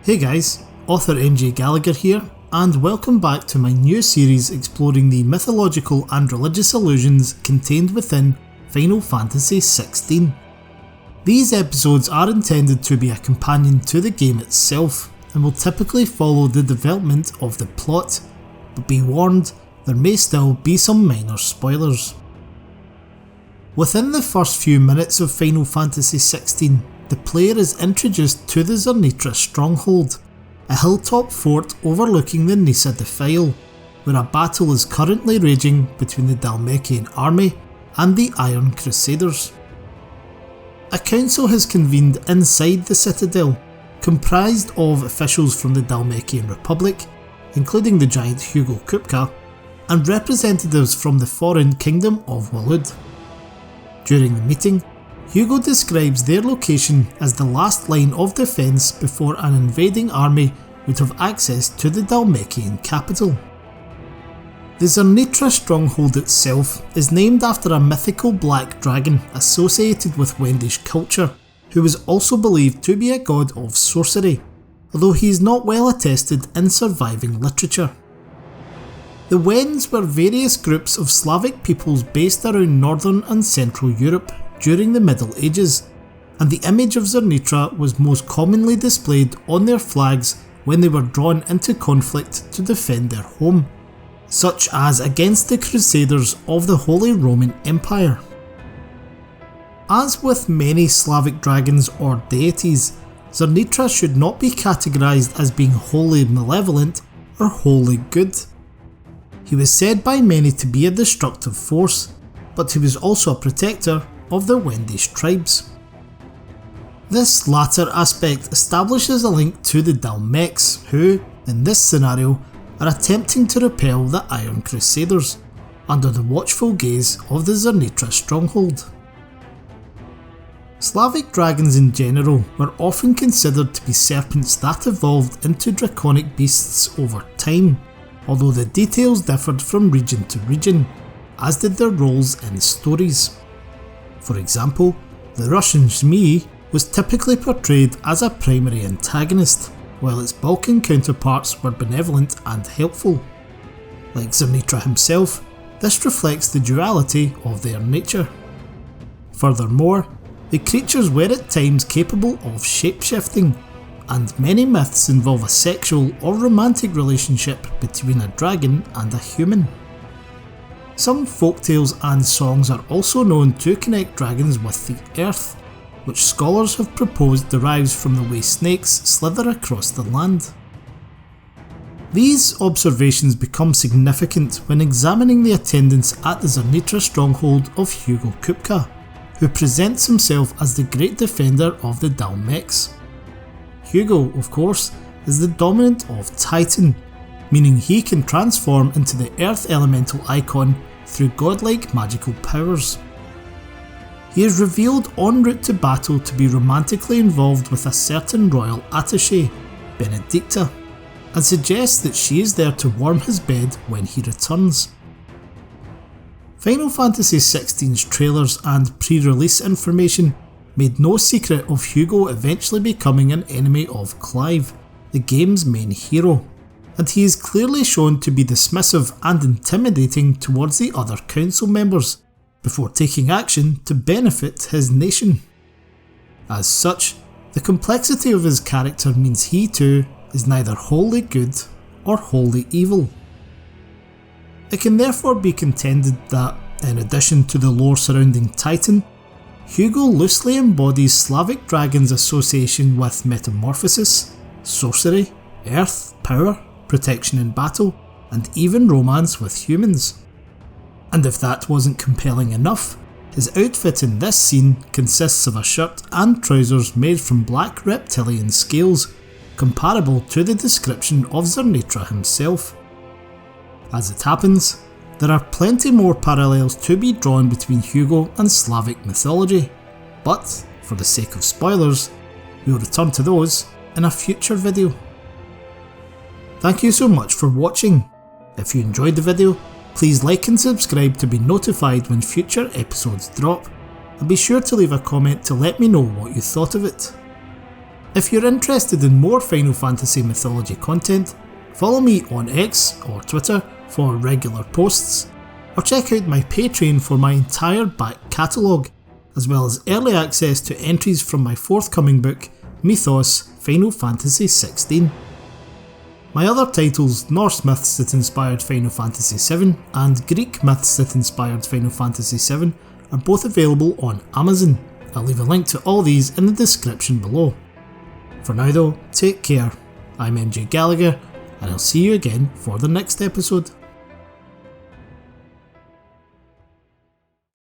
Hey guys, author MJ Gallagher here, and welcome back to my new series exploring the mythological and religious allusions contained within Final Fantasy XVI. These episodes are intended to be a companion to the game itself, and will typically follow the development of the plot, but be warned, there may still be some minor spoilers. Within the first few minutes of Final Fantasy XVI, the player is introduced to the Zirnitra Stronghold, a hilltop fort overlooking the Nysa Defile, where a battle is currently raging between the Dhalmekian Army and the Iron Crusaders. A council has convened inside the citadel, comprised of officials from the Dhalmekian Republic, including the giant Hugo Kupka, and representatives from the foreign kingdom of Waloed. During the meeting, Hugo describes their location as the last line of defence before an invading army would have access to the Dhalmekian capital. The Zirnitra Stronghold itself is named after a mythical black dragon associated with Wendish culture, who was also believed to be a god of sorcery, although he is not well attested in surviving literature. The Wends were various groups of Slavic peoples based around northern and central Europe during the Middle Ages, and the image of Zirnitra was most commonly displayed on their flags when they were drawn into conflict to defend their home, such as against the Crusaders of the Holy Roman Empire. As with many Slavic dragons or deities, Zirnitra should not be categorised as being wholly malevolent or wholly good. He was said by many to be a destructive force, but he was also a protector of the Wendish tribes. This latter aspect establishes a link to the Dhalmekians, who, in this scenario, are attempting to repel the Iron Crusaders, under the watchful gaze of the Zirnitra Stronghold. Slavic dragons in general were often considered to be serpents that evolved into draconic beasts over time, although the details differed from region to region, as did their roles in stories. For example, the Russian Zmei was typically portrayed as a primary antagonist, while its Balkan counterparts were benevolent and helpful. Like Zirnitra himself, this reflects the duality of their nature. Furthermore, the creatures were at times capable of shapeshifting, and many myths involve a sexual or romantic relationship between a dragon and a human. Some folktales and songs are also known to connect dragons with the earth, which scholars have proposed derives from the way snakes slither across the land. These observations become significant when examining the attendance at the Zirnitra Stronghold of Hugo Kupka, who presents himself as the great defender of the Dhalmekians. Hugo, of course, is the dominant of Titan, meaning he can transform into the earth elemental icon through godlike magical powers. He is revealed en route to battle to be romantically involved with a certain royal attaché, Benedicta, and suggests that she is there to warm his bed when he returns. Final Fantasy XVI's trailers and pre-release information made no secret of Hugo eventually becoming an enemy of Clive, the game's main hero, and he is clearly shown to be dismissive and intimidating towards the other council members, before taking action to benefit his nation. As such, the complexity of his character means he too is neither wholly good or wholly evil. It can therefore be contended that, in addition to the lore surrounding Titan, Hugo loosely embodies Slavic dragons' association with metamorphosis, sorcery, earth, power, protection in battle, and even romance with humans. And if that wasn't compelling enough, his outfit in this scene consists of a shirt and trousers made from black reptilian scales, comparable to the description of Zirnitra himself. As it happens, there are plenty more parallels to be drawn between Hugo and Slavic mythology, but for the sake of spoilers, we'll return to those in a future video. Thank you so much for watching. If you enjoyed the video, please like and subscribe to be notified when future episodes drop, and be sure to leave a comment to let me know what you thought of it. If you're interested in more Final Fantasy Mythology content, follow me on X or Twitter for regular posts, or check out my Patreon for my entire back catalogue, as well as early access to entries from my forthcoming book, Mythos Final Fantasy XVI. My other titles, Norse myths that inspired Final Fantasy VII and Greek myths that inspired Final Fantasy VII, are both available on Amazon. I'll leave a link to all these in the description below. For now though, take care. I'm MJ Gallagher, and I'll see you again for the next episode.